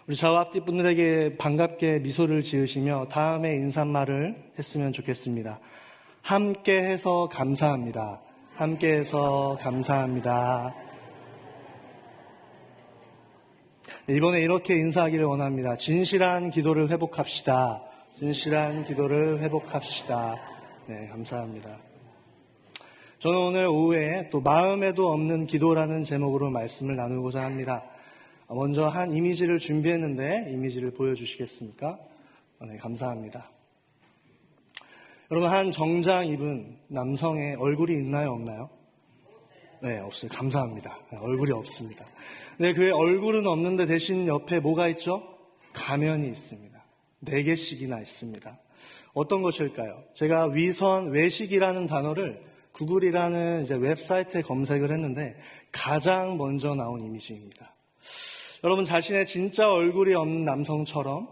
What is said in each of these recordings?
우리 좌우 앞뒤 분들에게 반갑게 미소를 지으시며 다음에 인사말을 했으면 좋겠습니다. 함께해서 감사합니다. 함께해서 감사합니다. 이번에 이렇게 인사하기를 원합니다. 진실한 기도를 회복합시다. 진실한 기도를 회복합시다. 네, 감사합니다. 저는 오늘 오후에 또 마음에도 없는 기도라는 제목으로 말씀을 나누고자 합니다. 먼저 한 이미지를 준비했는데 이미지를 보여주시겠습니까? 네, 감사합니다. 여러분, 한 정장 입은 남성의 얼굴이 있나요, 없나요? 네, 없어요. 감사합니다. 얼굴이 없습니다. 네, 그의 얼굴은 없는데 대신 옆에 뭐가 있죠? 가면이 있습니다. 4개씩이나 있습니다. 어떤 것일까요? 제가 위선, 외식이라는 단어를 구글이라는 이제 웹사이트에 검색을 했는데 가장 먼저 나온 이미지입니다. 여러분, 자신의 진짜 얼굴이 없는 남성처럼,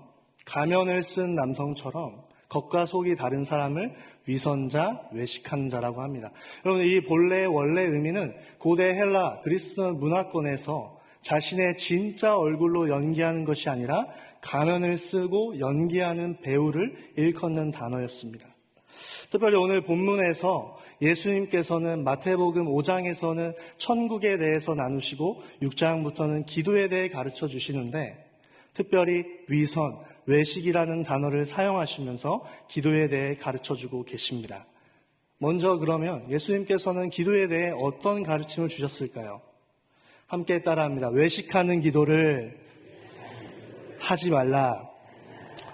가면을 쓴 남성처럼 겉과 속이 다른 사람을 위선자, 외식하는 자라고 합니다. 여러분, 이 본래의 원래 의미는 고대 헬라 그리스 문화권에서 자신의 진짜 얼굴로 연기하는 것이 아니라 가면을 쓰고 연기하는 배우를 일컫는 단어였습니다. 특별히 오늘 본문에서 예수님께서는 마태복음 5장에서는 천국에 대해서 나누시고 6장부터는 기도에 대해 가르쳐 주시는데 특별히 위선, 외식이라는 단어를 사용하시면서 기도에 대해 가르쳐 주고 계십니다. 먼저 그러면 예수님께서는 기도에 대해 어떤 가르침을 주셨을까요? 함께 따라합니다. 외식하는 기도를 하지 말라.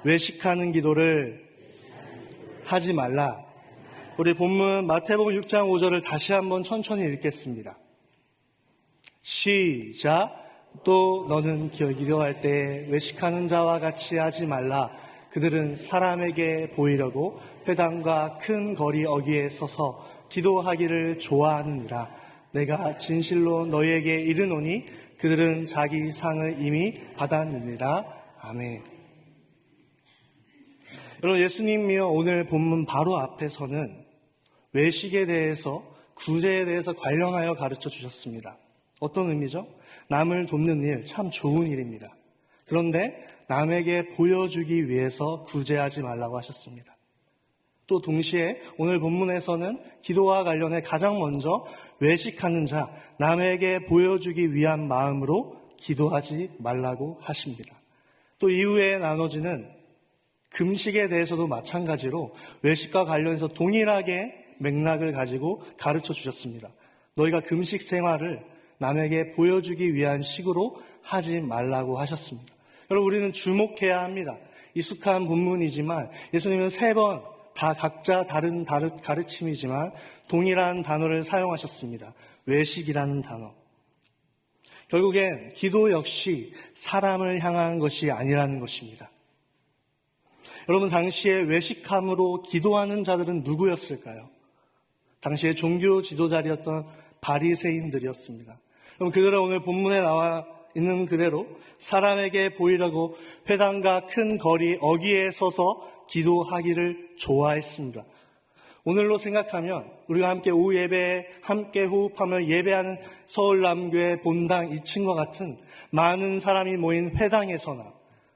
외식하는 기도를 하지 말라. 우리 본문 마태복음 6장 5절을 다시 한번 천천히 읽겠습니다. 시작. 또 너는 기도할 때 외식하는 자와 같이 하지 말라. 그들은 사람에게 보이려고 회당과 큰 거리 어귀에 서서 기도하기를 좋아하느니라. 내가 진실로 너희에게 이르노니 그들은 자기 상을 이미 받았느니라. 아멘. 여러분, 예수님이요 오늘 본문 바로 앞에서는 외식에 대해서, 구제에 대해서 관련하여 가르쳐 주셨습니다. 어떤 의미죠? 남을 돕는 일, 참 좋은 일입니다. 그런데 남에게 보여주기 위해서 구제하지 말라고 하셨습니다. 또 동시에 오늘 본문에서는 기도와 관련해 가장 먼저 외식하는 자, 남에게 보여주기 위한 마음으로 기도하지 말라고 하십니다. 또 이후에 나눠지는 금식에 대해서도 마찬가지로 외식과 관련해서 동일하게 맥락을 가지고 가르쳐 주셨습니다. 너희가 금식 생활을 남에게 보여주기 위한 식으로 하지 말라고 하셨습니다. 여러분, 우리는 주목해야 합니다. 익숙한 본문이지만 예수님은 3번 다 각자 다른 가르침이지만 동일한 단어를 사용하셨습니다. 외식이라는 단어. 결국엔 기도 역시 사람을 향한 것이 아니라는 것입니다. 여러분, 당시에 외식함으로 기도하는 자들은 누구였을까요? 당시에 종교 지도자리였던 바리새인들이었습니다. 그럼 그들은 오늘 본문에 나와 있는 그대로 사람에게 보이려고 회당과 큰 거리 어귀에 서서 기도하기를 좋아했습니다. 오늘로 생각하면 우리가 함께 오후 예배에 함께 호흡하며 예배하는 서울남교회 본당 2층과 같은 많은 사람이 모인 회당에서나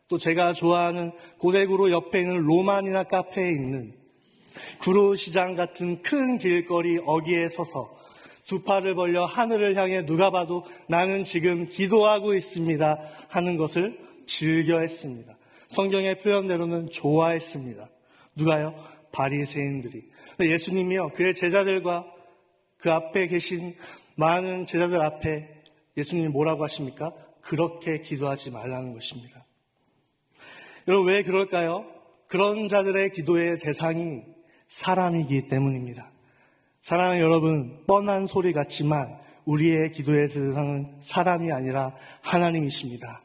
또 제가 좋아하는 고대구로 옆에 있는 로만이나 카페에 있는 구로시장 같은 큰 길거리 어귀에 서서 두 팔을 벌려 하늘을 향해 누가 봐도 나는 지금 기도하고 있습니다 하는 것을 즐겨했습니다. 성경의 표현대로는 좋아했습니다. 누가요? 바리새인들이. 예수님이요 그의 제자들과 그 앞에 계신 많은 제자들 앞에 예수님이 뭐라고 하십니까? 그렇게 기도하지 말라는 것입니다. 여러분, 왜 그럴까요? 그런 자들의 기도의 대상이 사람이기 때문입니다. 사랑하는 여러분, 뻔한 소리 같지만 우리의 기도의 대상은 사람이 아니라 하나님이십니다.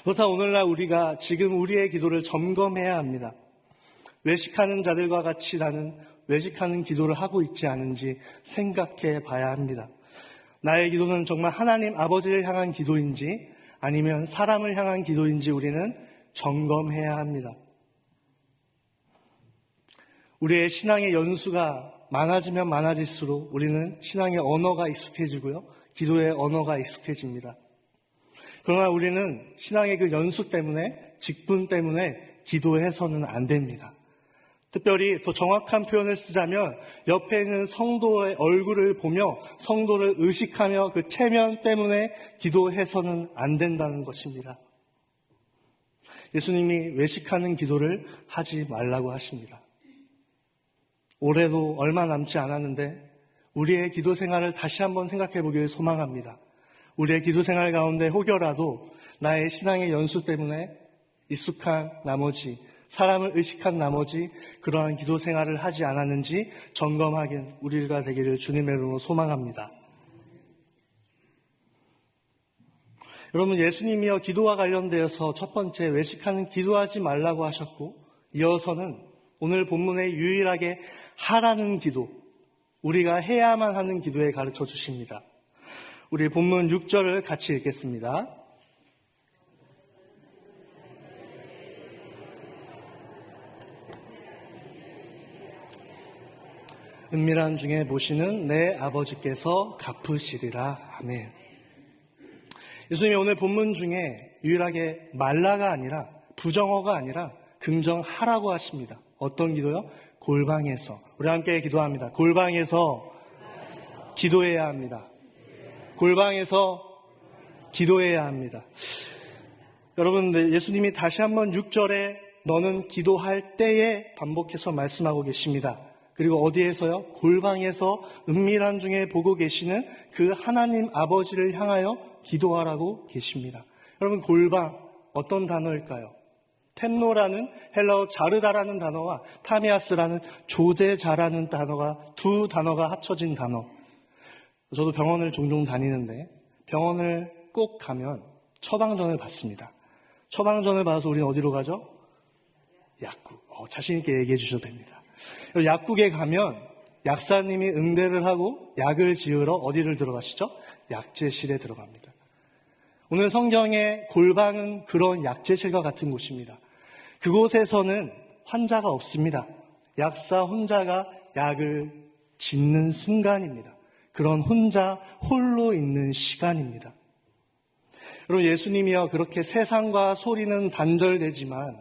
그렇다면 오늘날 우리가 지금 우리의 기도를 점검해야 합니다. 외식하는 자들과 같이 나는 외식하는 기도를 하고 있지 않은지 생각해 봐야 합니다. 나의 기도는 정말 하나님 아버지를 향한 기도인지 아니면 사람을 향한 기도인지 우리는 점검해야 합니다. 우리의 신앙의 연수가 많아지면 많아질수록 우리는 신앙의 언어가 익숙해지고요. 기도의 언어가 익숙해집니다. 그러나 우리는 신앙의 그 연수 때문에, 직분 때문에 기도해서는 안 됩니다. 특별히 더 정확한 표현을 쓰자면 옆에 있는 성도의 얼굴을 보며 성도를 의식하며 그 체면 때문에 기도해서는 안 된다는 것입니다. 예수님이 외식하는 기도를 하지 말라고 하십니다. 올해도 얼마 남지 않았는데 우리의 기도 생활을 다시 한번 생각해 보기를 소망합니다. 우리의 기도 생활 가운데 혹여라도 나의 신앙의 연수 때문에 익숙한 나머지, 사람을 의식한 나머지 그러한 기도 생활을 하지 않았는지 점검하긴 우리가 되기를 주님의 이름으로 소망합니다. 여러분, 예수님이여 기도와 관련되어서 첫 번째 외식하는 기도하지 말라고 하셨고, 이어서는 오늘 본문에 유일하게 하라는 기도, 우리가 해야만 하는 기도에 가르쳐 주십니다. 우리 본문 6절을 같이 읽겠습니다. 은밀한 중에 보시는 내 아버지께서 갚으시리라. 아멘. 예수님이 오늘 본문 중에 유일하게 말라가 아니라, 부정어가 아니라 긍정하라고 하십니다. 어떤 기도요? 골방에서. 우리 함께 기도합니다. 골방에서 기도해야 합니다. 골방에서 기도해야 합니다. 여러분, 예수님이 다시 한번 6절에 너는 기도할 때에 반복해서 말씀하고 계십니다. 그리고 어디에서요? 골방에서 은밀한 중에 보고 계시는 그 하나님 아버지를 향하여 기도하라고 계십니다. 여러분, 골방 어떤 단어일까요? 템노라는 헬라어 자르다라는 단어와 타미아스라는 조제자라는 단어가, 두 단어가 합쳐진 단어. 저도 병원을 종종 다니는데 병원을 꼭 가면 처방전을 받습니다. 처방전을 받아서 우리는 어디로 가죠? 약국. 자신 있게 얘기해 주셔도 됩니다. 약국에 가면 약사님이 응대를 하고 약을 지으러 어디를 들어가시죠? 약재실에 들어갑니다. 오늘 성경의 골방은 그런 약재실과 같은 곳입니다. 그곳에서는 환자가 없습니다. 약사 혼자가 약을 짓는 순간입니다. 그런 혼자 홀로 있는 시간입니다. 여러분, 예수님이여 그렇게 세상과 소리는 단절되지만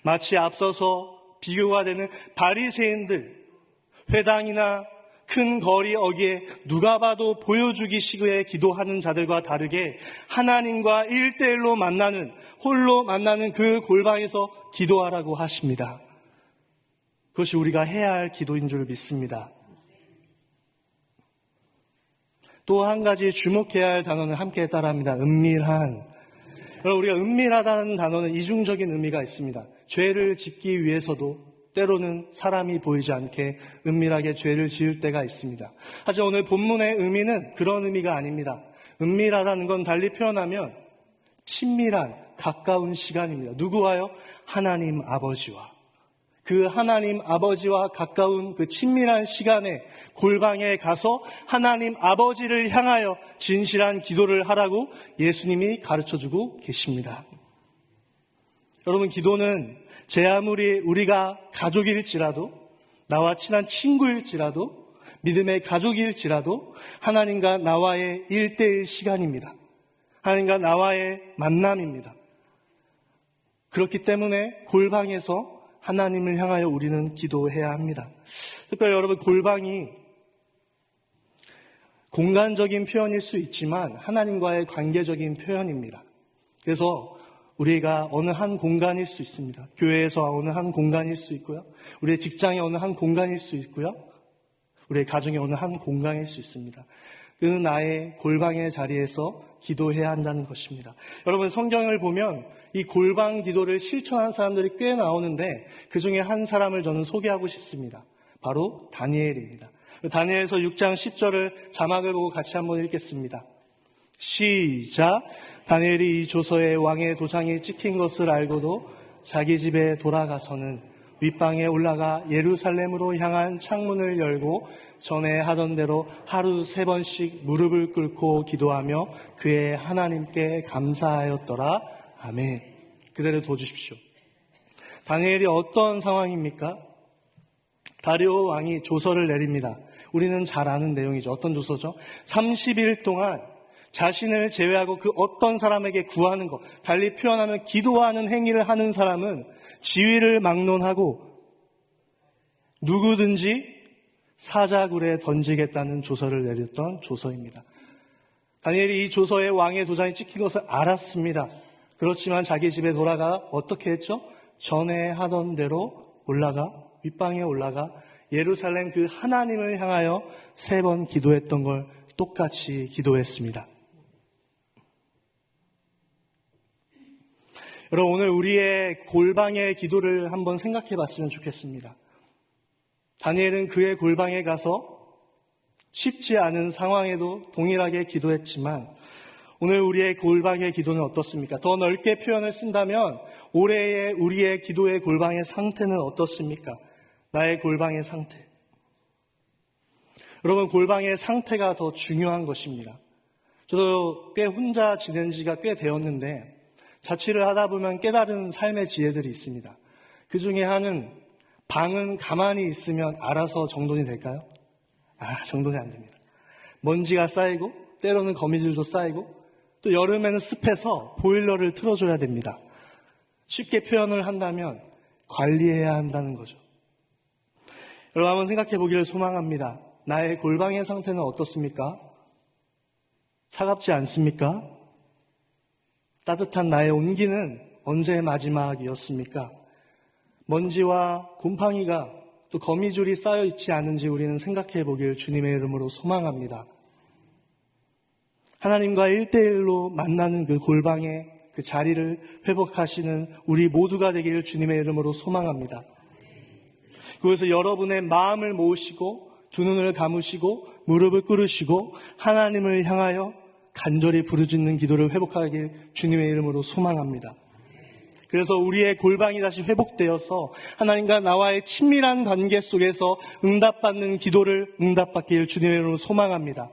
마치 앞서서 비교가 되는 바리새인들, 회당이나 큰 거리 어귀에 누가 봐도 보여주기 시기에 기도하는 자들과 다르게 하나님과 1대1로 만나는, 홀로 만나는 그 골방에서 기도하라고 하십니다. 그것이 우리가 해야 할 기도인 줄 믿습니다. 또 한 가지 주목해야 할 단어는 함께 따라합니다. 은밀한. 여러분, 우리가 은밀하다는 단어는 이중적인 의미가 있습니다. 죄를 짓기 위해서도 때로는 사람이 보이지 않게 은밀하게 죄를 지을 때가 있습니다. 하지만 오늘 본문의 의미는 그런 의미가 아닙니다. 은밀하다는 건 달리 표현하면 친밀한, 가까운 시간입니다. 누구와요? 하나님 아버지와. 그 하나님 아버지와 가까운 그 친밀한 시간에 골방에 가서 하나님 아버지를 향하여 진실한 기도를 하라고 예수님이 가르쳐주고 계십니다. 여러분, 기도는 제 아무리 우리가 가족일지라도, 나와 친한 친구일지라도, 믿음의 가족일지라도 하나님과 나와의 1대1 시간입니다. 하나님과 나와의 만남입니다. 그렇기 때문에 골방에서 하나님을 향하여 우리는 기도해야 합니다. 특별히 여러분, 골방이 공간적인 표현일 수 있지만 하나님과의 관계적인 표현입니다. 그래서 우리가 어느 한 공간일 수 있습니다. 교회에서 어느 한 공간일 수 있고요. 우리의 직장의 어느 한 공간일 수 있고요. 우리의 가정의 어느 한 공간일 수 있습니다. 그 나의 골방의 자리에서 기도해야 한다는 것입니다. 여러분, 성경을 보면 이 골방 기도를 실천한 사람들이 꽤 나오는데 그 중에 한 사람을 저는 소개하고 싶습니다. 바로 다니엘입니다. 다니엘서 6장 10절을 자막을 보고 같이 한번 읽겠습니다. 시작. 다니엘이 이 조서에 왕의 도장이 찍힌 것을 알고도 자기 집에 돌아가서는 윗방에 올라가 예루살렘으로 향한 창문을 열고 전에 하던 대로 하루 3번씩 무릎을 꿇고 기도하며 그의 하나님께 감사하였더라. 아멘. 그대로 둬주십시오. 다니엘이 어떤 상황입니까? 다리오 왕이 조서를 내립니다. 우리는 잘 아는 내용이죠. 어떤 조서죠? 30일 동안 자신을 제외하고 그 어떤 사람에게 구하는 것, 달리 표현하면 기도하는 행위를 하는 사람은 지위를 막론하고 누구든지 사자굴에 던지겠다는 조서를 내렸던 조서입니다. 다니엘이 이 조서에 왕의 도장이 찍힌 것을 알았습니다. 그렇지만 자기 집에 돌아가 어떻게 했죠? 전에 하던 대로 윗방에 올라가 예루살렘 그 하나님을 향하여 3번 기도했던 걸 똑같이 기도했습니다. 여러분, 오늘 우리의 골방의 기도를 한번 생각해 봤으면 좋겠습니다. 다니엘은 그의 골방에 가서 쉽지 않은 상황에도 동일하게 기도했지만 오늘 우리의 골방의 기도는 어떻습니까? 더 넓게 표현을 쓴다면 올해의 우리의 기도의 골방의 상태는 어떻습니까? 나의 골방의 상태. 여러분, 골방의 상태가 더 중요한 것입니다. 저도 꽤 혼자 지낸 지가 꽤 되었는데 자취를 하다 보면 깨달은 삶의 지혜들이 있습니다. 그 중에 하나는 방은 가만히 있으면 알아서 정돈이 될까요? 정돈이 안 됩니다. 먼지가 쌓이고 때로는 거미줄도 쌓이고 또 여름에는 습해서 보일러를 틀어줘야 됩니다. 쉽게 표현을 한다면 관리해야 한다는 거죠. 여러분, 한번 생각해 보기를 소망합니다. 나의 골방의 상태는 어떻습니까? 차갑지 않습니까? 따뜻한 나의 온기는 언제 마지막이었습니까? 먼지와 곰팡이가 또 거미줄이 쌓여 있지 않은지 우리는 생각해 보길 주님의 이름으로 소망합니다. 하나님과 1대1로 만나는 그 골방의 그 자리를 회복하시는 우리 모두가 되기를 주님의 이름으로 소망합니다. 그것을 여러분의 마음을 모으시고 두 눈을 감으시고 무릎을 꿇으시고 하나님을 향하여 간절히 부르짖는 기도를 회복하길 주님의 이름으로 소망합니다. 그래서 우리의 골방이 다시 회복되어서 하나님과 나와의 친밀한 관계 속에서 응답받는 기도를 응답받기를 주님의 이름으로 소망합니다.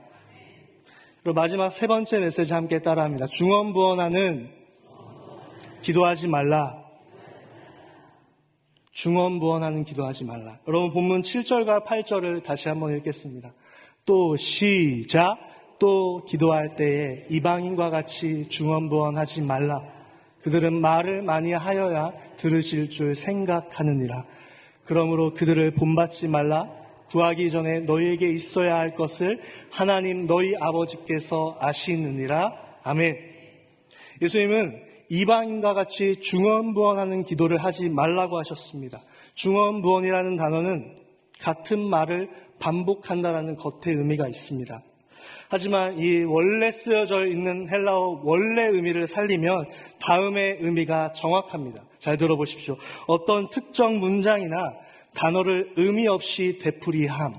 그리고 마지막 3번째 메시지 함께 따라합니다. 중언부언하는 기도하지 말라. 중언부언하는 기도하지 말라. 여러분, 본문 7절과 8절을 다시 한번 읽겠습니다. 또 시작. 또 기도할 때에 이방인과 같이 중언부언하지 말라. 그들은 말을 많이 하여야 들으실 줄 생각하느니라. 그러므로 그들을 본받지 말라. 구하기 전에 너희에게 있어야 할 것을 하나님 너희 아버지께서 아시느니라. 아멘. 예수님은 이방인과 같이 중언부언하는 기도를 하지 말라고 하셨습니다. 중언부언이라는 단어는 같은 말을 반복한다라는 겉의 의미가 있습니다. 하지만 이 원래 쓰여져 있는 헬라어 원래 의미를 살리면 다음의 의미가 정확합니다. 잘 들어보십시오. 어떤 특정 문장이나 단어를 의미 없이 되풀이함.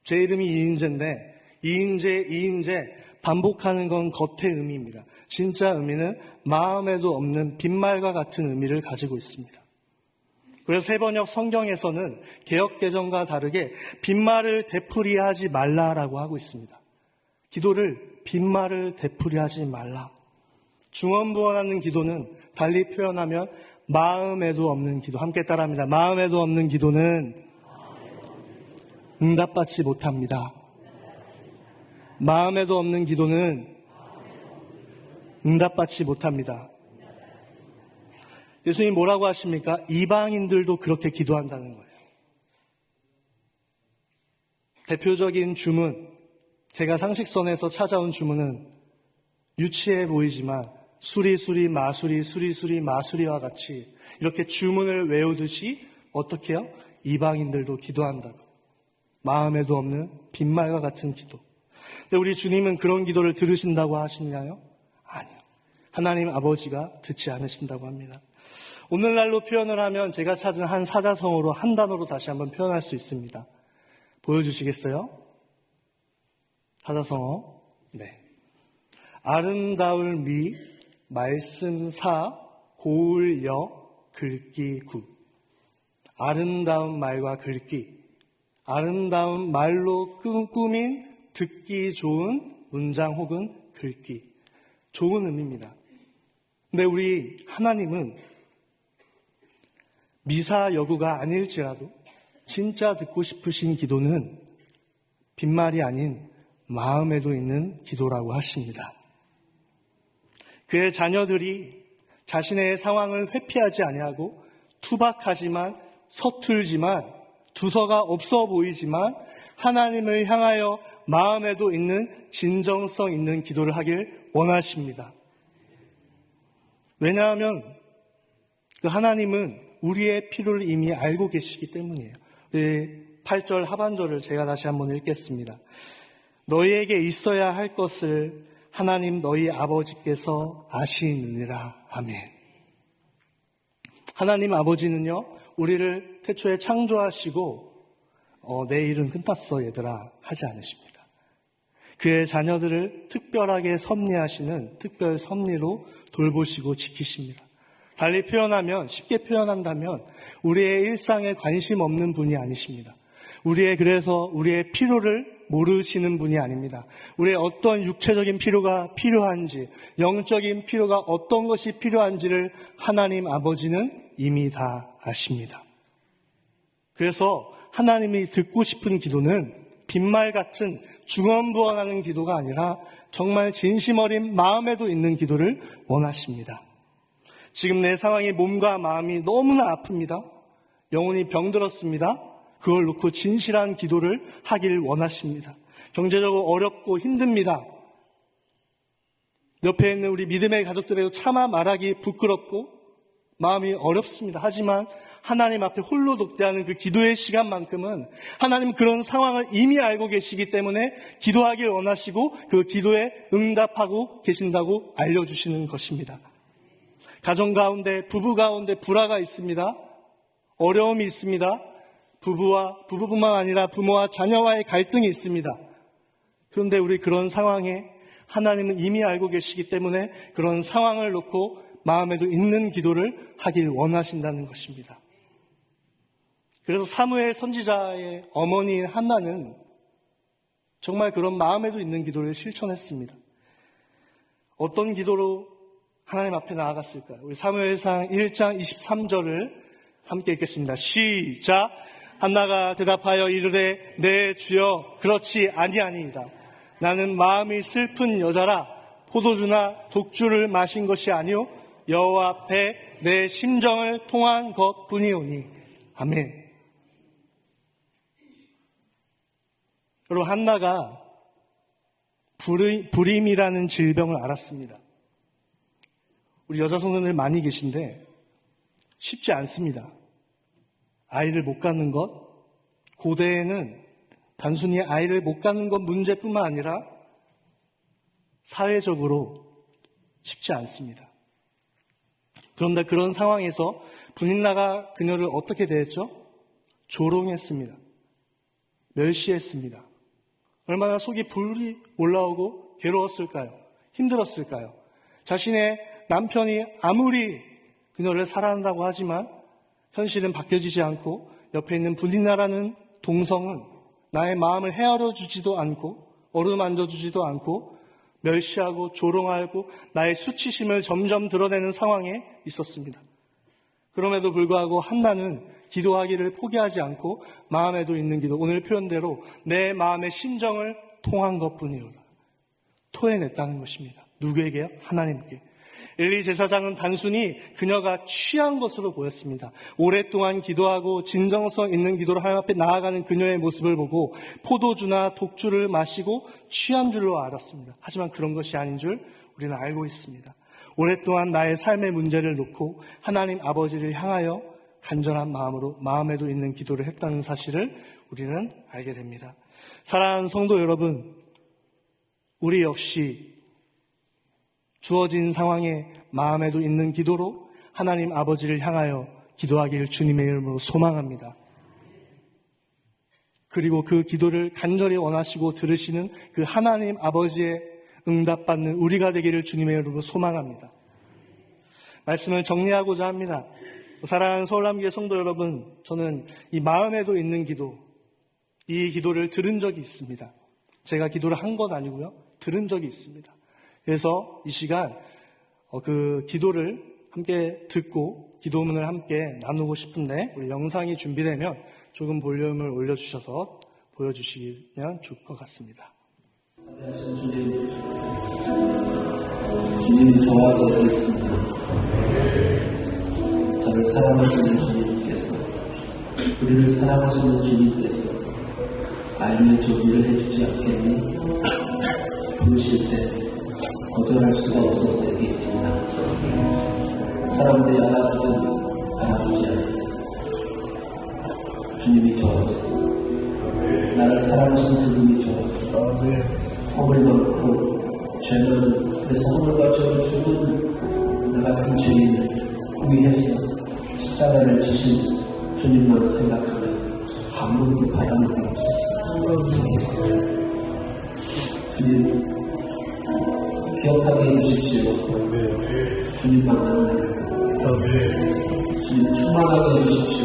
제 이름이 이인재인데 이인재 반복하는 건 겉의 의미입니다. 진짜 의미는 마음에도 없는 빈말과 같은 의미를 가지고 있습니다. 그래서 세번역 성경에서는 개역개정과 다르게 빈말을 되풀이하지 말라라고 하고 있습니다. 기도를 빈말을 되풀이하지 말라. 중언부언하는 기도는 달리 표현하면 마음에도 없는 기도. 함께 따라합니다. 마음에도 없는 기도는 응답받지 못합니다. 마음에도 없는 기도는 응답받지 못합니다. 예수님 뭐라고 하십니까? 이방인들도 그렇게 기도한다는 거예요. 대표적인 주문, 제가 상식선에서 찾아온 주문은 유치해 보이지만 수리수리 마수리와 같이 이렇게 주문을 외우듯이 어떻게 해요? 이방인들도 기도한다고. 마음에도 없는 빈말과 같은 기도. 근데 우리 주님은 그런 기도를 들으신다고 하시냐요? 아니요. 하나님 아버지가 듣지 않으신다고 합니다. 오늘날로 표현을 하면 제가 찾은 한 사자성어로 한 단어로 다시 한번 표현할 수 있습니다. 보여주시겠어요? 사자성어. 네. 아름다울 미, 말씀사, 고울여, 글귀구. 아름다운 말과 글귀. 아름다운 말로 꾸민 듣기 좋은 문장 혹은 글귀. 좋은 의미입니다. 근데 우리 하나님은 미사 여구가 아닐지라도 진짜 듣고 싶으신 기도는 빈말이 아닌 마음에도 있는 기도라고 하십니다. 그의 자녀들이 자신의 상황을 회피하지 아니하고 투박하지만 서툴지만 두서가 없어 보이지만 하나님을 향하여 마음에도 있는 진정성 있는 기도를 하길 원하십니다. 왜냐하면 그 하나님은 우리의 필요를 이미 알고 계시기 때문이에요. 8절 하반절을 제가 다시 한번 읽겠습니다. 너희에게 있어야 할 것을 하나님 너희 아버지께서 아시느니라. 아멘. 하나님 아버지는요, 우리를 태초에 창조하시고 내 일은 끝났어 얘들아 하지 않으십니다. 그의 자녀들을 특별하게 섭리하시는 특별 섭리로 돌보시고 지키십니다. 달리 표현하면, 쉽게 표현한다면 우리의 일상에 관심 없는 분이 아니십니다. 그래서 우리의 필요를 모르시는 분이 아닙니다. 우리의 어떤 육체적인 필요가 필요한지, 영적인 필요가 어떤 것이 필요한지를 하나님 아버지는 이미 다 아십니다. 그래서 하나님이 듣고 싶은 기도는 빈말 같은 중언부언하는 기도가 아니라 정말 진심 어린 마음에도 있는 기도를 원하십니다. 지금 내 상황이 몸과 마음이 너무나 아픕니다. 영혼이 병들었습니다. 그걸 놓고 진실한 기도를 하길 원하십니다. 경제적으로 어렵고 힘듭니다. 옆에 있는 우리 믿음의 가족들에도 차마 말하기 부끄럽고 마음이 어렵습니다. 하지만 하나님 앞에 홀로 독대하는 그 기도의 시간만큼은 하나님 그런 상황을 이미 알고 계시기 때문에 기도하길 원하시고 그 기도에 응답하고 계신다고 알려주시는 것입니다. 가정 가운데, 부부 가운데 불화가 있습니다. 어려움이 있습니다. 부부뿐만 아니라 부모와 자녀와의 갈등이 있습니다. 그런데 우리 그런 상황에 하나님은 이미 알고 계시기 때문에 그런 상황을 놓고 마음에도 있는 기도를 하길 원하신다는 것입니다. 그래서 사무엘 선지자의 어머니인 한나는 정말 그런 마음에도 있는 기도를 실천했습니다. 어떤 기도로 하나님 앞에 나아갔을까요? 우리 사무엘상 1장 23절을 함께 읽겠습니다. 시작! 한나가 대답하여 이르되 내 주여 그렇지 아니하니이다. 나는 마음이 슬픈 여자라 포도주나 독주를 마신 것이 아니오 여호와 앞에 내 심정을 통한 것뿐이오니. 아멘. 여러분, 한나가 불임이라는 질병을 앓았습니다. 우리 여자 성도들 많이 계신데 쉽지 않습니다. 아이를 못 갖는 것, 고대에는 단순히 아이를 못 갖는 것 문제뿐만 아니라 사회적으로 쉽지 않습니다. 그런데 그런 상황에서 분인나가 그녀를 어떻게 대했죠? 조롱했습니다. 멸시했습니다. 얼마나 속이 불이 올라오고 괴로웠을까요? 힘들었을까요? 자신의 남편이 아무리 그녀를 사랑한다고 하지만 현실은 바뀌어지지 않고 옆에 있는 분인나라는 동성은 나의 마음을 헤아려 주지도 않고 어루만져 주지도 않고 멸시하고 조롱하고 나의 수치심을 점점 드러내는 상황에 있었습니다. 그럼에도 불구하고 한나는 기도하기를 포기하지 않고 마음에도 있는 기도, 오늘 표현대로 내 마음의 심정을 통한 것뿐이오다. 토해냈다는 것입니다. 누구에게요? 하나님께. 엘리 제사장은 단순히 그녀가 취한 것으로 보였습니다. 오랫동안 기도하고 진정성 있는 기도로 하나님 앞에 나아가는 그녀의 모습을 보고 포도주나 독주를 마시고 취한 줄로 알았습니다. 하지만 그런 것이 아닌 줄 우리는 알고 있습니다. 오랫동안 나의 삶의 문제를 놓고 하나님 아버지를 향하여 간절한 마음으로 마음에도 있는 기도를 했다는 사실을 우리는 알게 됩니다. 사랑하는 성도 여러분, 우리 역시 주어진 상황에 마음에도 있는 기도로 하나님 아버지를 향하여 기도하기를 주님의 이름으로 소망합니다. 그리고 그 기도를 간절히 원하시고 들으시는 그 하나님 아버지의 응답받는 우리가 되기를 주님의 이름으로 소망합니다. 말씀을 정리하고자 합니다. 사랑하는 서울남교회 성도 여러분, 저는 이 마음에도 있는 기도, 이 기도를 들은 적이 있습니다. 제가 기도를 한 건 아니고요, 들은 적이 있습니다. 그래서 이 시간 그 기도를 함께 듣고 기도문을 함께 나누고 싶은데 우리 영상이 준비되면 조금 볼륨을 올려주셔서 보여주시면 좋을 것 같습니다. 사실 주님이 좋아서 그랬습니다. 저를 사랑하시는 주님께서, 우리를 사랑하시는 주님께서 알면 좀 일을 해주지 않겠니? 부르실 때 거절할 수가 없어서 여기 있습니다. 사람들이 알아주든 알아주지 않든 주님이 좋았어. 나를 사랑하시는 그분이 좋았어. 허물 많고 죄 많은, 그래서 허물과 죄를 죽은 나 같은 죄인을 위해서 십자가를 지신 주님만 생각하면 아무것도 바라는 게 없었습니다. 정했습니다. 주님 기억하게 해주십시오. 주님 만나면 주님 충만하게 해주십시오.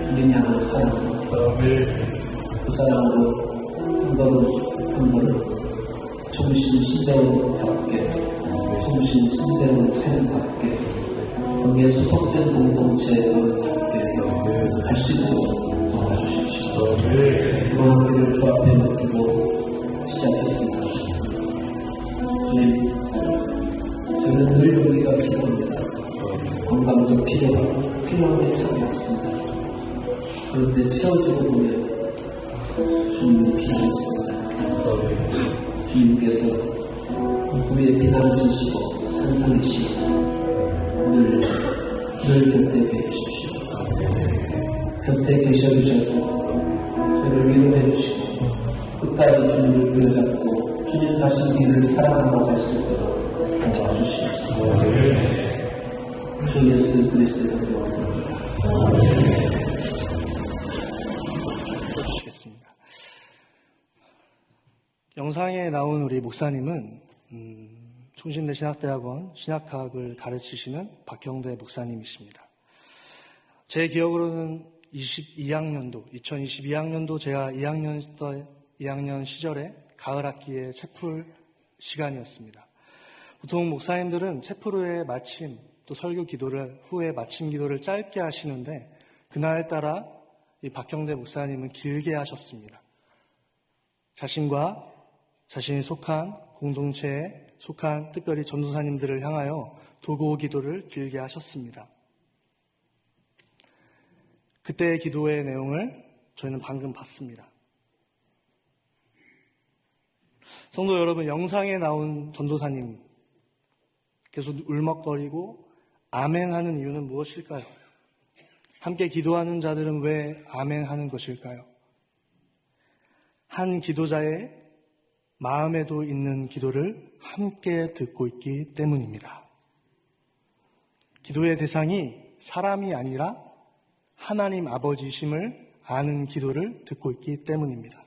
주님 향한 사랑, 그 사랑으로 한 번은 정신 신대원답게, 정신 신대원 샘답게, 거기에 소속된 공동체원답게 할 수 있도록 도와주십시오. 마음을 주 앞에 맡기고 시작했습니다. 주님, 저는 늘 우리가 필요합니다. 건강도 필요하고 필요한 게 참 많습니다. 그런데 채워지고 보면 주님이 필요했습니다. 주님께서 우리의 피난처시고 산상이시고 늘 곁에 계십시오. 곁에 계셔주셔서 저를 위로해 주시고 끝까지 주님을 부여잡고 주님 가신 길을 사랑하고 갈 수 있도록 도와주시옵소서. 주 예수 그리스도의 이름으로 해주시겠습니다. 영상에 나온 우리 목사님은 충신대 신학대학원 신학학을 가르치시는 박형대 목사님이십니다. 제 기억으로는 2022학년도 제가 2학년 시절에 가을 학기에 채플 시간이었습니다. 보통 목사님들은 채플 후에 마침 또 설교 기도를 후에 마침 기도를 짧게 하시는데 그날따라 이 박형대 목사님은 길게 하셨습니다. 자신과 자신이 속한 공동체에 속한 특별히 전도사님들을 향하여 도구 기도를 길게 하셨습니다. 그때의 기도의 내용을 저희는 방금 봤습니다. 성도 여러분, 영상에 나온 전도사님 계속 울먹거리고 아멘 하는 이유는 무엇일까요? 함께 기도하는 자들은 왜 아멘 하는 것일까요? 한 기도자의 마음에도 있는 기도를 함께 듣고 있기 때문입니다. 기도의 대상이 사람이 아니라 하나님 아버지심을 아는 기도를 듣고 있기 때문입니다.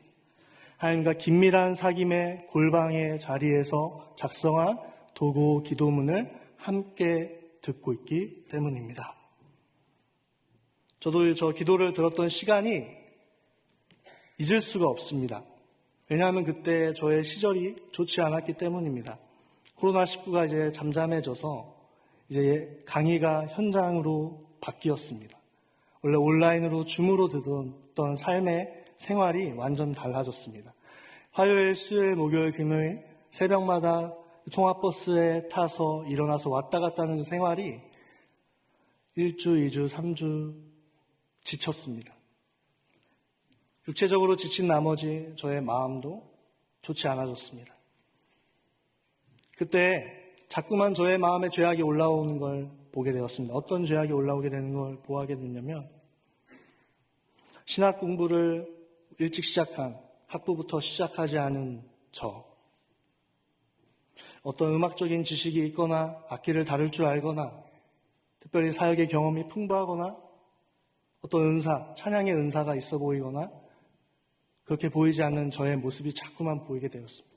하나님과 긴밀한 사귐의 골방의 자리에서 작성한 도구 기도문을 함께 듣고 있기 때문입니다. 저도 저 기도를 들었던 시간이 잊을 수가 없습니다. 왜냐하면 그때 저의 시절이 좋지 않았기 때문입니다. 코로나19가 이제 잠잠해져서 이제 강의가 현장으로 바뀌었습니다. 원래 온라인으로 줌으로 듣던 삶의 생활이 완전 달라졌습니다. 화요일, 수요일, 목요일, 금요일 새벽마다 통합버스에 타서 일어나서 왔다 갔다 하는 생활이 1주, 2주, 3주 지쳤습니다. 육체적으로 지친 나머지 저의 마음도 좋지 않아졌습니다. 그때 자꾸만 저의 마음에 죄악이 올라오는 걸 보게 되었습니다. 어떤 죄악이 올라오게 되는 걸 보게 됐냐면 신학 공부를 일찍 시작한 학부부터 시작하지 않은 저, 어떤 음악적인 지식이 있거나 악기를 다룰 줄 알거나 특별히 사역의 경험이 풍부하거나 어떤 은사, 찬양의 은사가 있어 보이거나 그렇게 보이지 않는 저의 모습이 자꾸만 보이게 되었습니다.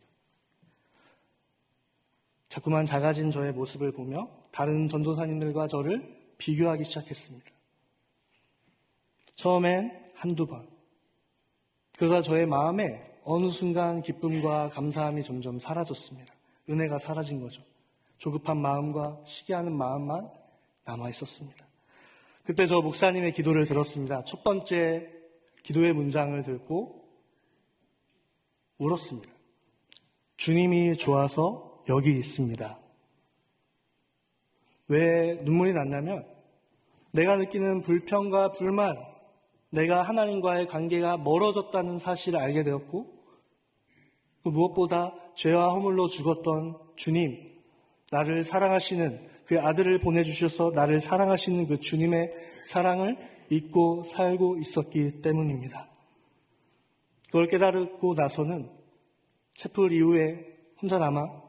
자꾸만 작아진 저의 모습을 보며 다른 전도사님들과 저를 비교하기 시작했습니다. 처음엔 한두 번. 그러다 저의 마음에 어느 순간 기쁨과 감사함이 점점 사라졌습니다. 은혜가 사라진 거죠. 조급한 마음과 시기하는 마음만 남아 있었습니다. 그때 저 목사님의 기도를 들었습니다. 첫 번째 기도의 문장을 듣고 울었습니다. 주님이 좋아서 여기 있습니다. 왜 눈물이 났냐면 내가 느끼는 불평과 불만, 내가 하나님과의 관계가 멀어졌다는 사실을 알게 되었고, 그 무엇보다 죄와 허물로 죽었던 주님, 나를 사랑하시는 그 아들을 보내주셔서 나를 사랑하시는 그 주님의 사랑을 잊고 살고 있었기 때문입니다. 그걸 깨달고 나서는 채플 이후에 혼자 남아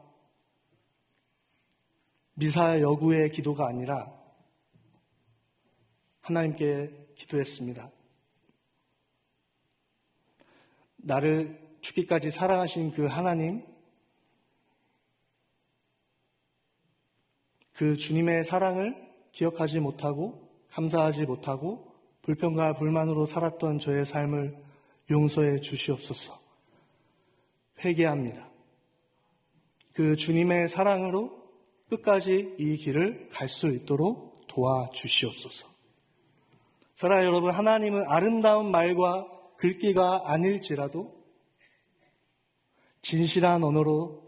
미사 여구의 기도가 아니라 하나님께 기도했습니다. 나를 죽기까지 사랑하신 그 하나님, 그 주님의 사랑을 기억하지 못하고 감사하지 못하고 불평과 불만으로 살았던 저의 삶을 용서해 주시옵소서. 회개합니다. 그 주님의 사랑으로 끝까지 이 길을 갈 수 있도록 도와주시옵소서. 사랑하는 여러분, 하나님은 아름다운 말과 글귀가 아닐지라도 진실한 언어로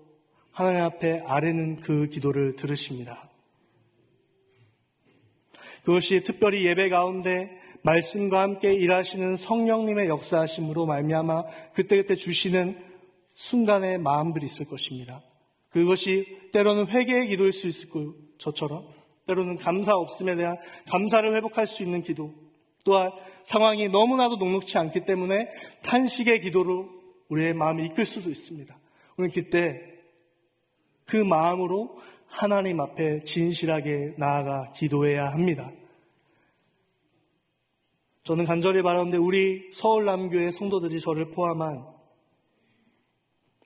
하나님 앞에 아뢰는 그 기도를 들으십니다. 그것이 특별히 예배 가운데 말씀과 함께 일하시는 성령님의 역사하심으로 말미암아 그때그때 주시는 순간의 마음들이 있을 것입니다. 그것이 때로는 회개의 기도일 수 있을 거고, 저처럼 때로는 감사 없음에 대한 감사를 회복할 수 있는 기도, 또한 상황이 너무나도 녹록치 않기 때문에 탄식의 기도로 우리의 마음을 이끌 수도 있습니다. 우리는 그때 그 마음으로 하나님 앞에 진실하게 나아가 기도해야 합니다. 저는 간절히 바라는데 우리 서울남교회 성도들이 저를 포함한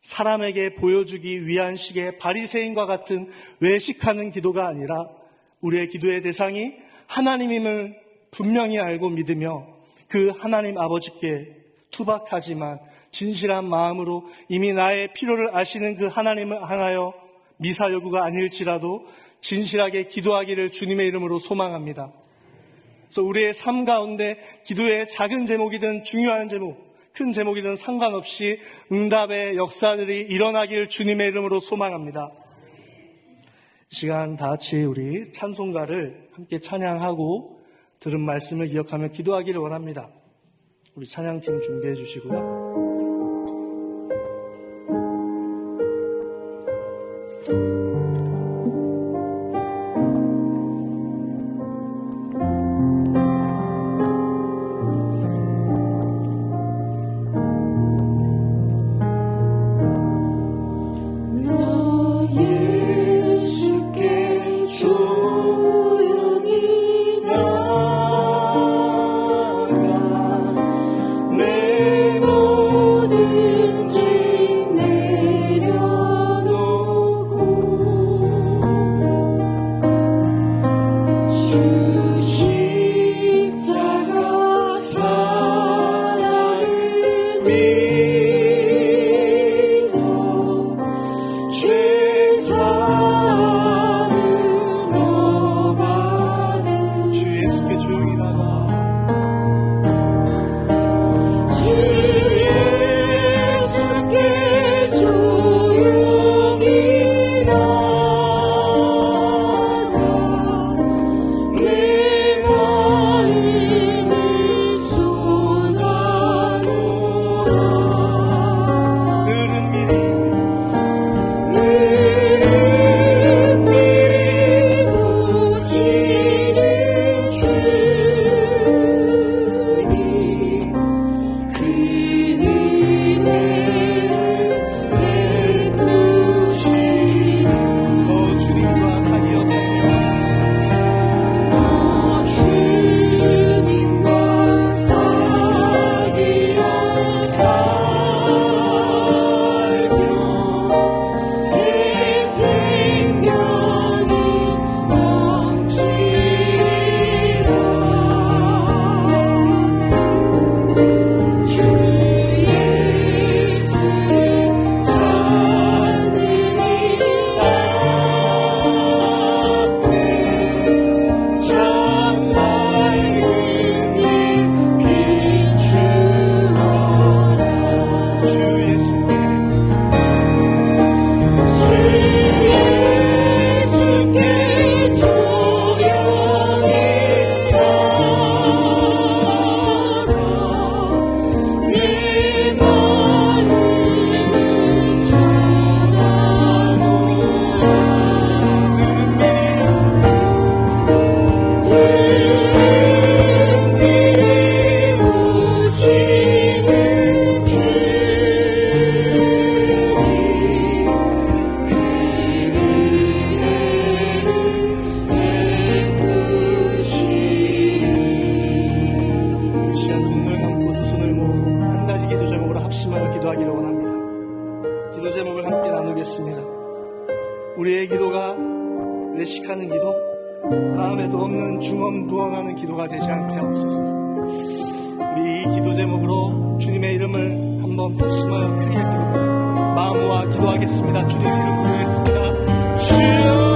사람에게 보여주기 위한 식의 바리새인과 같은 외식하는 기도가 아니라 우리의 기도의 대상이 하나님임을 분명히 알고 믿으며 그 하나님 아버지께 투박하지만 진실한 마음으로 이미 나의 필요를 아시는 그 하나님을 향하여 미사여구가 아닐지라도 진실하게 기도하기를 주님의 이름으로 소망합니다. 그래서 우리의 삶 가운데 기도의 작은 제목이든 중요한 제목, 큰 제목이든 상관없이 응답의 역사들이 일어나길 주님의 이름으로 소망합니다. 이 시간 다 같이 우리 찬송가를 함께 찬양하고 들은 말씀을 기억하며 기도하기를 원합니다. 우리 찬양팀 준비해 주시고요. 내려놓고 기도 제목을 함께 나누겠습니다. 우리의 기도가 외식하는 기도, 마음에도 없는 중언부언하는 기도가 되지 않게 하옵소서. 우리 이 기도 제목으로 주님의 이름을 한번 합심하여 크게 부르고 마음과 기도하겠습니다. 주님의 이름 부르겠습니다. 주여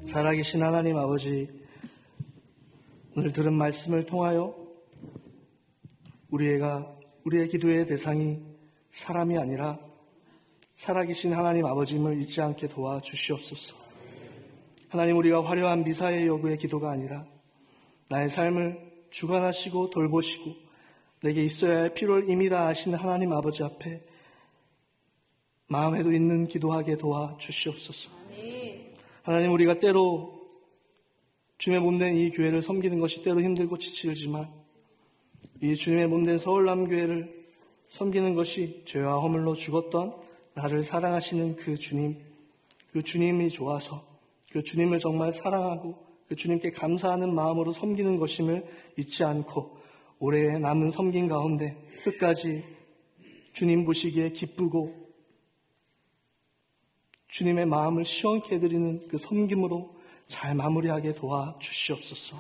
살아계신 하나님 아버지, 오늘 들은 말씀을 통하여 우리의 기도의 대상이 사람이 아니라 살아계신 하나님 아버지임을 잊지 않게 도와주시옵소서. 하나님, 우리가 화려한 미사의 요구의 기도가 아니라 나의 삶을 주관하시고 돌보시고 내게 있어야 할 필요를 이미 다 아시는 하나님 아버지 앞에 마음에도 있는 기도하게 도와주시옵소서. 하나님, 우리가 때로 주님의 몸된 이 교회를 섬기는 것이 때로 힘들고 지치지만 이 주님의 몸된 서울남교회를 섬기는 것이 죄와 허물로 죽었던 나를 사랑하시는 그 주님이 좋아서 그 주님을 정말 사랑하고 그 주님께 감사하는 마음으로 섬기는 것임을 잊지 않고 올해의 남은 섬김 가운데 끝까지 주님 보시기에 기쁘고 주님의 마음을 시원케 해드리는 그 섬김으로 잘 마무리하게 도와주시옵소서.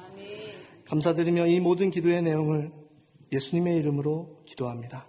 감사드리며 이 모든 기도의 내용을 예수님의 이름으로 기도합니다.